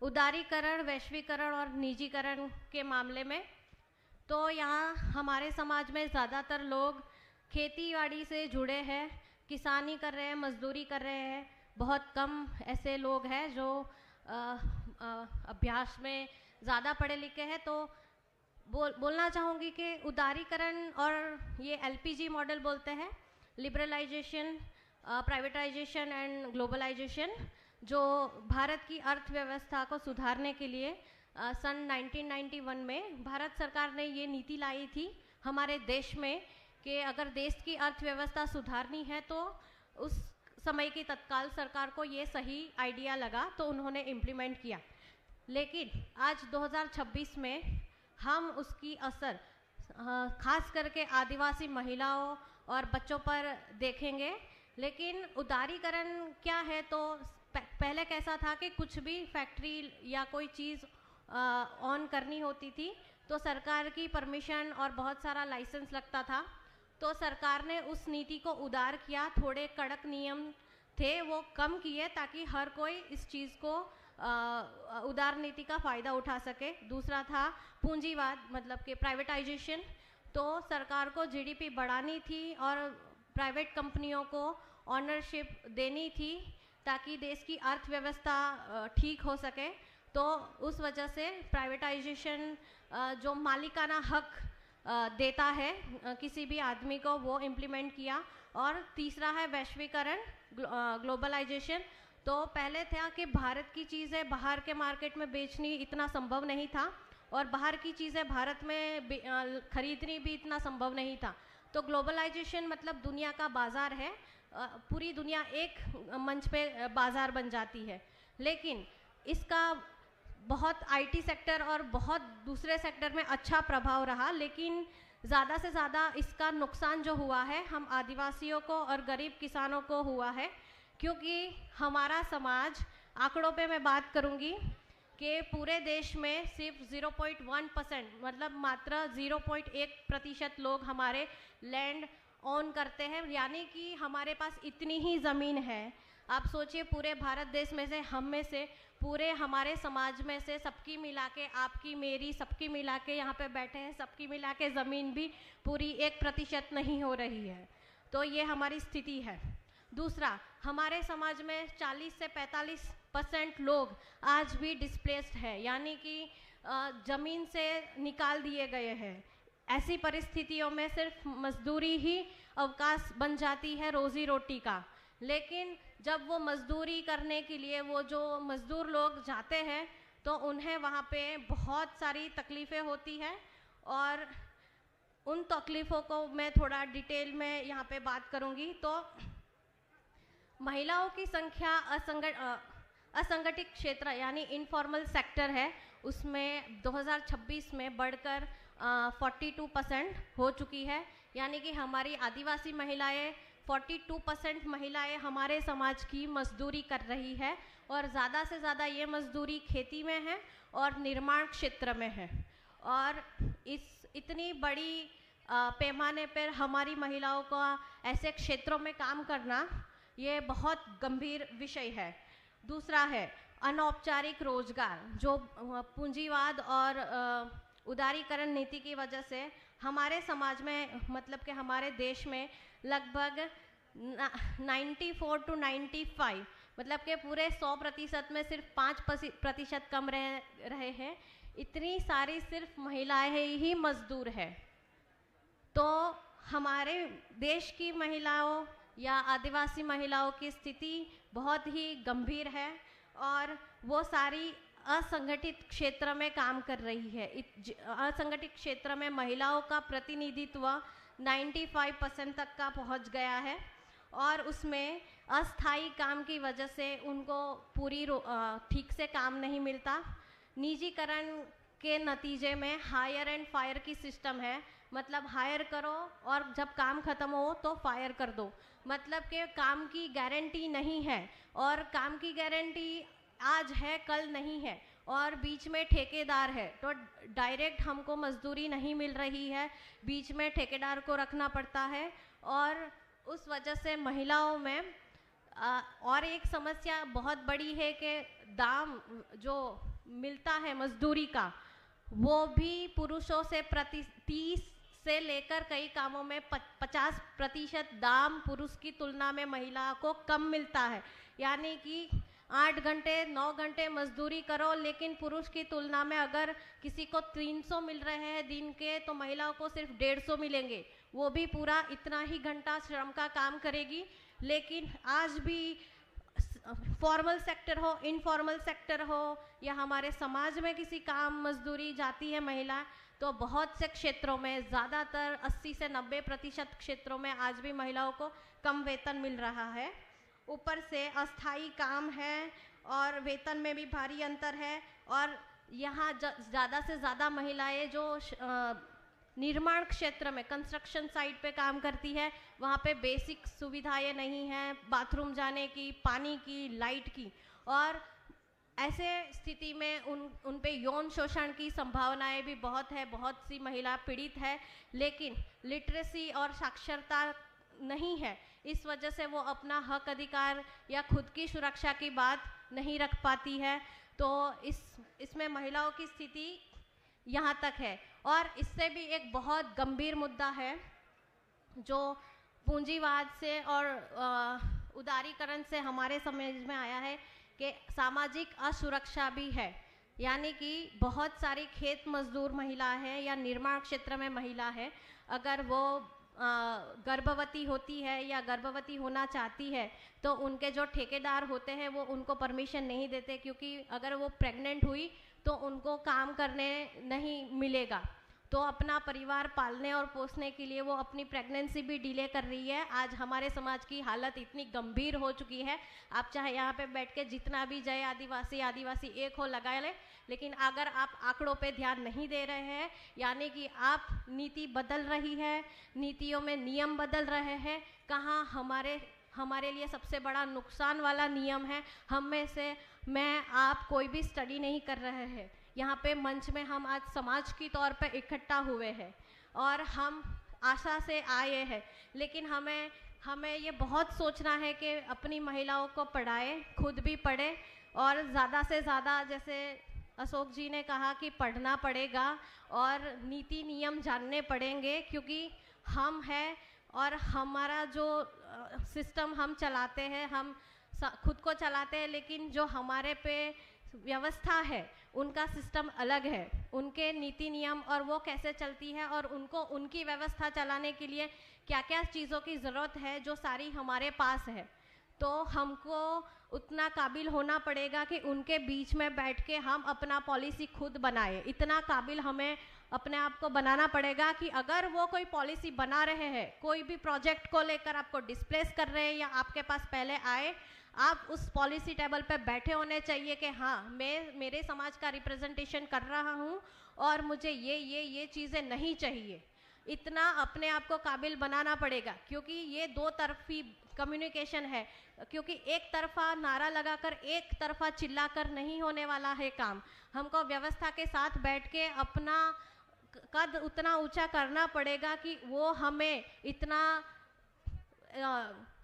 उदारीकरण, वैश्वीकरण और निजीकरण के मामले में, तो यहाँ हमारे समाज में ज़्यादातर लोग खेतीबाड़ी से जुड़े हैं, किसानी कर रहे हैं, मजदूरी कर रहे हैं। बहुत कम ऐसे लोग हैं जो अभ्यास में ज़्यादा पढ़े लिखे हैं। तो बोलना चाहूँगी कि उदारीकरण और ये एलपीजी मॉडल बोलते हैं, लिबरलाइजेशन, प्राइवेटाइजेशन एंड ग्लोबलाइजेशन, जो भारत की अर्थव्यवस्था को सुधारने के लिए सन 1991 में भारत सरकार ने ये नीति लाई थी हमारे देश में कि अगर देश की अर्थव्यवस्था सुधारनी है तो उस समय की तत्काल सरकार को ये सही आइडिया लगा तो उन्होंने इम्प्लीमेंट किया। लेकिन आज 2026 में हम उसकी असर खास करके आदिवासी महिलाओं और बच्चों पर देखेंगे। लेकिन उदारीकरण क्या है, तो पहले कैसा था कि कुछ भी फैक्ट्री या कोई चीज़ ऑन करनी होती थी तो सरकार की परमिशन और बहुत सारा लाइसेंस लगता था। तो सरकार ने उस नीति को उदार किया, थोड़े कड़क नियम थे वो कम किए ताकि हर कोई इस चीज़ को उदार नीति का फ़ायदा उठा सके। दूसरा था पूंजीवाद, मतलब कि प्राइवेटाइजेशन। तो सरकार को जीडीपी बढ़ानी थी और प्राइवेट कंपनियों को ऑनरशिप देनी थी ताकि देश की अर्थव्यवस्था ठीक हो सके। तो उस वजह से प्राइवेटाइजेशन जो मालिकाना हक देता है किसी भी आदमी को, वो इम्प्लीमेंट किया। और तीसरा है वैश्वीकरण, ग्लोबलाइजेशन। तो पहले था कि भारत की चीज़ें बाहर के मार्केट में बेचनी इतना संभव नहीं था और बाहर की चीज़ें भारत में खरीदनी भी इतना संभव नहीं था। तो ग्लोबलाइजेशन मतलब दुनिया का बाज़ार है, पूरी दुनिया एक मंच पे बाज़ार बन जाती है। लेकिन इसका बहुत आईटी सेक्टर और बहुत दूसरे सेक्टर में अच्छा प्रभाव रहा, लेकिन ज़्यादा से ज़्यादा इसका नुकसान जो हुआ है हम आदिवासियों को और गरीब किसानों को हुआ है। क्योंकि हमारा समाज, आंकड़ों पे मैं बात करूँगी कि पूरे देश में सिर्फ 0.1% मतलब मात्र 0.1% लोग हमारे लैंड ऑन करते हैं, यानी कि हमारे पास इतनी ही ज़मीन है। आप सोचिए पूरे भारत देश में से, हम में से, पूरे हमारे समाज में से सबकी मिला के, आपकी मेरी सबकी मिला के यहाँ पे बैठे हैं, सबकी मिला के ज़मीन भी पूरी 1% नहीं हो रही है। तो ये हमारी स्थिति है। दूसरा, हमारे समाज में 40 से 45% लोग आज भी डिस्प्लेस्ड है, यानी कि ज़मीन से निकाल दिए गए हैं। ऐसी परिस्थितियों में सिर्फ मजदूरी ही अवकाश बन जाती है रोज़ी रोटी का। लेकिन जब वो मजदूरी करने के लिए वो जो मज़दूर लोग जाते हैं तो उन्हें वहाँ पे बहुत सारी तकलीफ़ें होती हैं और उन तकलीफ़ों को मैं थोड़ा डिटेल में यहाँ पे बात करूँगी। तो महिलाओं की संख्या असंगठित क्षेत्र यानी इनफॉर्मल सेक्टर है, उसमें 2026 में बढ़कर 42% हो चुकी है। यानी कि हमारी आदिवासी महिलाएं 42% महिलाएं हमारे समाज की मजदूरी कर रही है और ज़्यादा से ज़्यादा ये मजदूरी खेती में है और निर्माण क्षेत्र में है। और इस इतनी बड़ी पैमाने पर हमारी महिलाओं का ऐसे क्षेत्रों में काम करना ये बहुत गंभीर विषय है। दूसरा है अनौपचारिक रोजगार, जो पूंजीवाद और उदारीकरण नीति की वजह से हमारे समाज में, मतलब कि हमारे देश में लगभग 94 to 95, मतलब कि पूरे 100% में सिर्फ 5% कम रहे हैं। इतनी सारी सिर्फ महिलाएं ही मजदूर है। तो हमारे देश की महिलाओं या आदिवासी महिलाओं की स्थिति बहुत ही गंभीर है और वो सारी असंगठित क्षेत्र में काम कर रही है। असंगठित क्षेत्र में महिलाओं का प्रतिनिधित्व 95% तक का पहुंच गया है और उसमें अस्थायी काम की वजह से उनको पूरी ठीक से काम नहीं मिलता। निजीकरण के नतीजे में हायर एंड फायर की सिस्टम है, मतलब हायर करो और जब काम ख़त्म हो तो फायर कर दो, मतलब कि काम की गारंटी नहीं है और काम की गारंटी आज है कल नहीं है और बीच में ठेकेदार है तो डायरेक्ट हमको मजदूरी नहीं मिल रही है, बीच में ठेकेदार को रखना पड़ता है और उस वजह से महिलाओं में और एक समस्या बहुत बड़ी है कि दाम जो मिलता है मजदूरी का, वो भी पुरुषों से 30 से लेकर कई कामों में 50% दाम पुरुष की तुलना में महिला को कम मिलता है। यानी कि 8 घंटे 9 घंटे मजदूरी करो, लेकिन पुरुष की तुलना में अगर किसी को 300 मिल रहे हैं दिन के, तो महिलाओं को सिर्फ 150 मिलेंगे। वो भी पूरा इतना ही घंटा श्रम का काम करेगी। लेकिन आज भी फॉर्मल सेक्टर हो, इनफॉर्मल सेक्टर हो, या हमारे समाज में किसी काम मजदूरी जाती है महिला, तो बहुत से क्षेत्रों में, ज़्यादातर 80 से 90% क्षेत्रों में आज भी महिलाओं को कम वेतन मिल रहा है। ऊपर से अस्थाई काम है और वेतन में भी भारी अंतर है। और यहाँ ज़्यादा से ज़्यादा महिलाएं जो निर्माण क्षेत्र में, कंस्ट्रक्शन साइट पे काम करती है, वहाँ पे बेसिक सुविधाएं नहीं हैं, बाथरूम जाने की, पानी की, लाइट की। और ऐसे स्थिति में उन पे यौन शोषण की संभावनाएं भी बहुत है। बहुत सी महिला पीड़ित है, लेकिन लिटरेसी और साक्षरता नहीं है। इस वजह से वो अपना हक अधिकार या खुद की सुरक्षा की बात नहीं रख पाती है। तो इसमें महिलाओं की स्थिति यहाँ तक है। और इससे भी एक बहुत गंभीर मुद्दा है जो पूंजीवाद से और उदारीकरण से हमारे समझ में आया है कि सामाजिक असुरक्षा भी है। यानी कि बहुत सारी खेत मजदूर महिला है या निर्माण क्षेत्र में महिला है, अगर वो गर्भवती होती है या गर्भवती होना चाहती है, तो उनके जो ठेकेदार होते हैं वो उनको परमिशन नहीं देते, क्योंकि अगर वो प्रेग्नेंट हुई तो उनको काम करने नहीं मिलेगा। तो अपना परिवार पालने और पोसने के लिए वो अपनी प्रेगनेंसी भी डिले कर रही है। आज हमारे समाज की हालत इतनी गंभीर हो चुकी है, आप चाहे यहाँ पे बैठ के जितना भी जय आदिवासी आदिवासी एक हो लगा ले, लेकिन अगर आप आंकड़ों पे ध्यान नहीं दे रहे हैं, यानी कि आप नीति बदल रही है, नीतियों में नियम बदल रहे हैं, कहाँ हमारे लिए सबसे बड़ा नुकसान वाला नियम है, हम में से मैं आप कोई भी स्टडी नहीं कर रहे हैं। यहाँ पे मंच में हम आज समाज की तौर पे इकट्ठा हुए हैं और हम आशा से आए हैं, लेकिन हमें ये बहुत सोचना है कि अपनी महिलाओं को पढ़ाएं, खुद भी पढ़ें, और ज़्यादा से ज़्यादा, जैसे अशोक जी ने कहा कि पढ़ना पड़ेगा और नीति नियम जानने पड़ेंगे, क्योंकि हम हैं और हमारा जो सिस्टम हम चलाते हैं, हम खुद को चलाते हैं, लेकिन जो हमारे पे व्यवस्था है उनका सिस्टम अलग है, उनके नीति नियम और वो कैसे चलती है, और उनको उनकी व्यवस्था चलाने के लिए क्या क्या चीज़ों की ज़रूरत है, जो सारी हमारे पास है। तो हमको उतना काबिल होना पड़ेगा कि उनके बीच में बैठ के हम अपना पॉलिसी खुद बनाए। इतना काबिल हमें अपने आप को बनाना पड़ेगा कि अगर वो कोई पॉलिसी बना रहे हैं, कोई भी प्रोजेक्ट को लेकर आपको डिस्प्लेस कर रहे हैं या आपके पास पहले आए, आप उस पॉलिसी टेबल पे बैठे होने चाहिए कि हाँ, मैं मेरे समाज का रिप्रेजेंटेशन कर रहा हूँ और मुझे ये चीज़ें नहीं चाहिए। इतना अपने आप को काबिल बनाना पड़ेगा, क्योंकि ये दो तरफी कम्युनिकेशन है, क्योंकि एक तरफा नारा लगाकर, एक तरफा चिल्लाकर नहीं होने वाला है काम। हमको व्यवस्था के साथ बैठ के अपना कद उतना ऊंचा करना पड़ेगा कि वो हमें इतना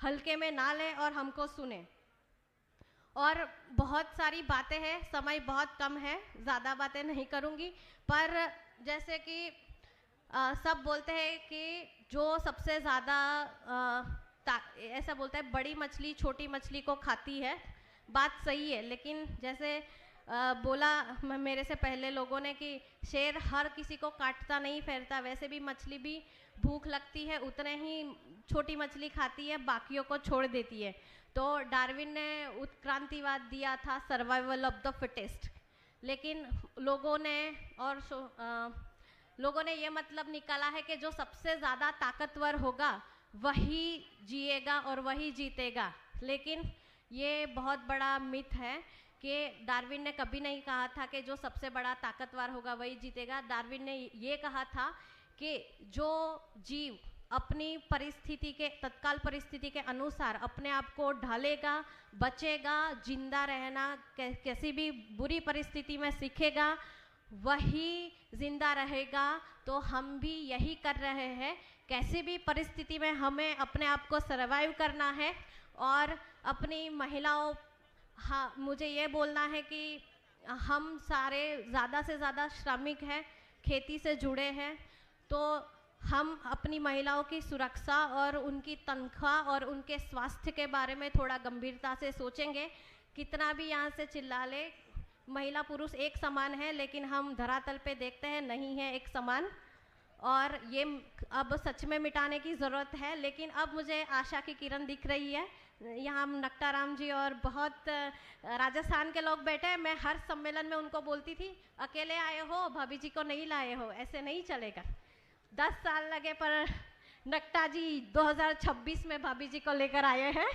हल्के में ना ले और हमको सुने। और बहुत सारी बातें हैं, समय बहुत कम है, ज़्यादा बातें नहीं करूँगी, पर जैसे कि सब बोलते हैं कि जो सबसे ज़्यादा ऐसा बोलता है बड़ी मछली छोटी मछली को खाती है, बात सही है, लेकिन जैसे बोला मेरे से पहले लोगों ने कि शेर हर किसी को काटता नहीं फेरता, वैसे भी मछली भी भूख लगती है उतने ही छोटी मछली खाती है, बाकियों को छोड़ देती है। तो डार्विन ने उत्क्रांतिवाद दिया था, सर्वाइवल ऑफ द फिटेस्ट, लेकिन लोगों ने ये मतलब निकाला है कि जो सबसे ज़्यादा ताकतवर होगा वही जिएगा और वही जीतेगा। लेकिन ये बहुत बड़ा मिथ है कि डार्विन ने कभी नहीं कहा था कि जो सबसे बड़ा ताकतवर होगा वही जीतेगा। डार्विन ने ये कहा था कि जो जीव अपनी परिस्थिति के, तत्काल परिस्थिति के अनुसार अपने आप को ढालेगा, बचेगा, जिंदा रहना कैसी भी बुरी परिस्थिति में सीखेगा, वही जिंदा रहेगा। तो हम भी यही कर रहे हैं, कैसी भी परिस्थिति में हमें अपने आप को सर्वाइव करना है और अपनी महिलाओं, हाँ मुझे ये बोलना है कि हम सारे ज़्यादा से ज़्यादा श्रमिक हैं, खेती से जुड़े हैं, तो हम अपनी महिलाओं की सुरक्षा और उनकी तनख्वाह और उनके स्वास्थ्य के बारे में थोड़ा गंभीरता से सोचेंगे। कितना भी यहाँ से चिल्ला ले, महिला पुरुष एक समान है, लेकिन हम धरातल पे देखते हैं नहीं है एक समान, और ये अब सच में मिटाने की ज़रूरत है। लेकिन अब मुझे आशा की किरण दिख रही है। यहाँ नक्टाराम जी और बहुत राजस्थान के लोग बैठे हैं, मैं हर सम्मेलन में उनको बोलती थी, अकेले आए हो, भाभी जी को नहीं लाए हो, ऐसे नहीं चलेगा। 10 साल लगे पर नक्टा जी 2026 में भाभी जी को लेकर आए हैं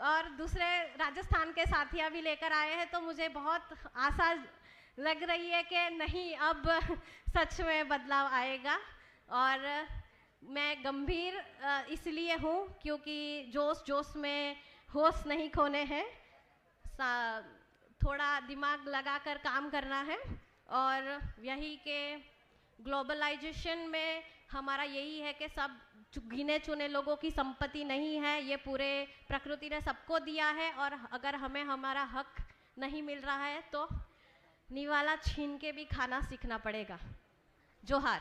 और दूसरे राजस्थान के साथियाँ भी लेकर आए हैं, तो मुझे बहुत आशा लग रही है कि नहीं, अब सच में बदलाव आएगा। और मैं गंभीर इसलिए हूँ क्योंकि जोश जोश में होश नहीं खोने हैं, थोड़ा दिमाग लगाकर काम करना है। और यही के ग्लोबलाइजेशन में हमारा यही है कि सब गिने चुने लोगों की संपत्ति नहीं है, ये पूरे प्रकृति ने सबको दिया है, और अगर हमें हमारा हक नहीं मिल रहा है तो निवाला छीन के भी खाना सीखना पड़ेगा। जोहार।